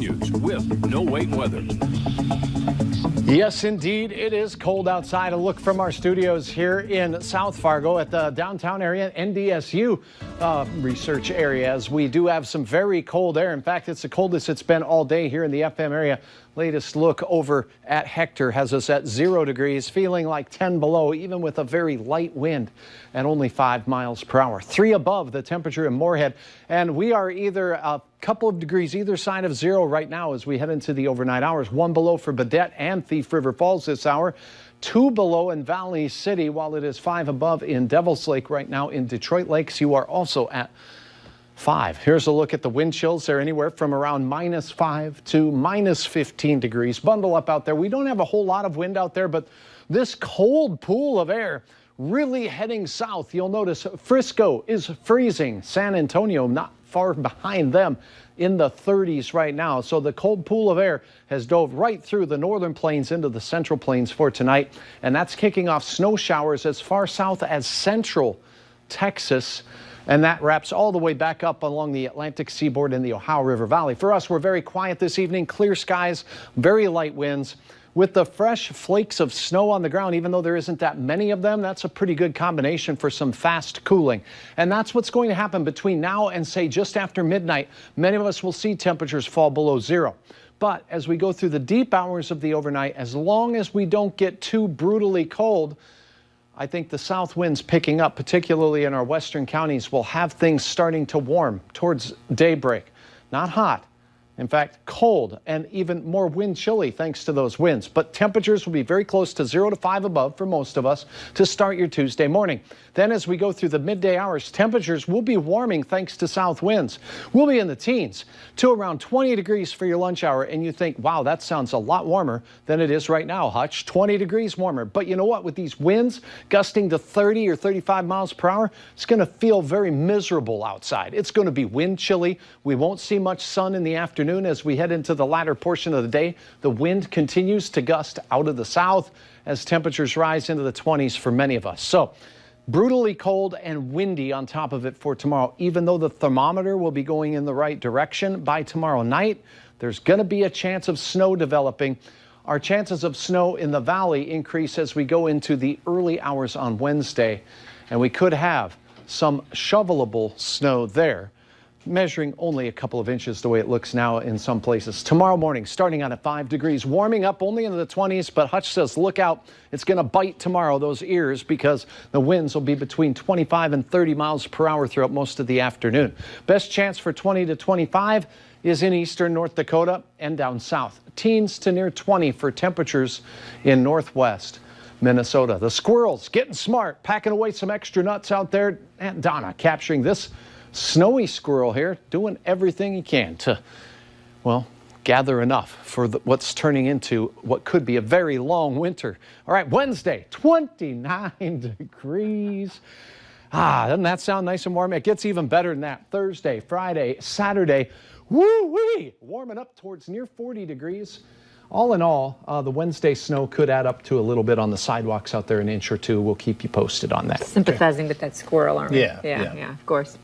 continues with No Wait Weather. Yes, indeed, it is cold outside. A look from our studios here in South Fargo at the downtown area, NDSU research area, as we do have some very cold air. In fact, it's the coldest it's been all day here in the FM area. Latest look over at Hector has us at 0 degrees, feeling like 10 below, even with a very light wind and only 5 miles per hour. 3 above the temperature in Moorhead, and we are either a couple of degrees either side of 0 right now as we head into the overnight hours. 1 below for Baudette and Thief River Falls this hour. 2 below in Valley City, while it is 5 above in Devil's Lake right now. In Detroit Lakes, you are also at 5. Here's a look at the wind chills. They're anywhere from around -5 to -15 degrees. Bundle up out there. We don't have a whole lot of wind out there, but this cold pool of air really heading south. You'll notice Frisco is freezing. San Antonio not far behind them in the 30s right now. So the cold pool of air has dove right through the northern plains into the central plains for tonight. And that's kicking off snow showers as far south as central Texas. And that wraps all the way back up along the Atlantic seaboard in the Ohio River Valley. For us, we're very quiet this evening. Clear skies, very light winds. With the fresh flakes of snow on the ground, even though there isn't that many of them, that's a pretty good combination for some fast cooling. And that's what's going to happen between now and, say, just after midnight. Many of us will see temperatures fall below 0. But as we go through the deep hours of the overnight, as long as we don't get too brutally cold, I think the south winds picking up, particularly in our western counties, will have things starting to warm towards daybreak. Not hot. In fact, cold and even more wind chilly thanks to those winds. But temperatures will be very close to 0 to 5 above for most of us to start your Tuesday morning. Then as we go through the midday hours, temperatures will be warming thanks to south winds. We'll be in the teens to around 20 degrees for your lunch hour. And you think, wow, that sounds a lot warmer than it is right now, Hutch. 20 degrees warmer. But you know what? With these winds gusting to 30 or 35 miles per hour, it's going to feel very miserable outside. It's going to be wind chilly. We won't see much sun in the afternoon. As we head into the latter portion of the day, the wind continues to gust out of the south as temperatures rise into the 20s for many of us. So brutally cold and windy on top of it for tomorrow. Even though the thermometer will be going in the right direction by tomorrow night, there's going to be a chance of snow developing. Our chances of snow in the valley increase as we go into the early hours on Wednesday, and we could have some shovelable snow there, measuring only a couple of inches the way it looks now in some places. Tomorrow morning, starting out at 5 degrees, warming up only into the 20s, but Hutch says, look out, it's going to bite tomorrow, those ears, because the winds will be between 25 and 30 miles per hour throughout most of the afternoon. Best chance for 20 to 25 is in eastern North Dakota and down south. Teens to near 20 for temperatures in northwest Minnesota. The squirrels getting smart, packing away some extra nuts out there. Aunt Donna capturing this snowy squirrel here, doing everything he can to, well, gather enough for what's turning into what could be a very long winter. All right, Wednesday, 29 degrees. Doesn't that sound nice and warm? It gets even better than that. Thursday, Friday, Saturday, woo-wee, warming up towards near 40 degrees. All in all, the Wednesday snow could add up to a little bit on the sidewalks out there, an inch or two. We'll keep you posted on that. Sympathizing with that squirrel, aren't we? Yeah, of course.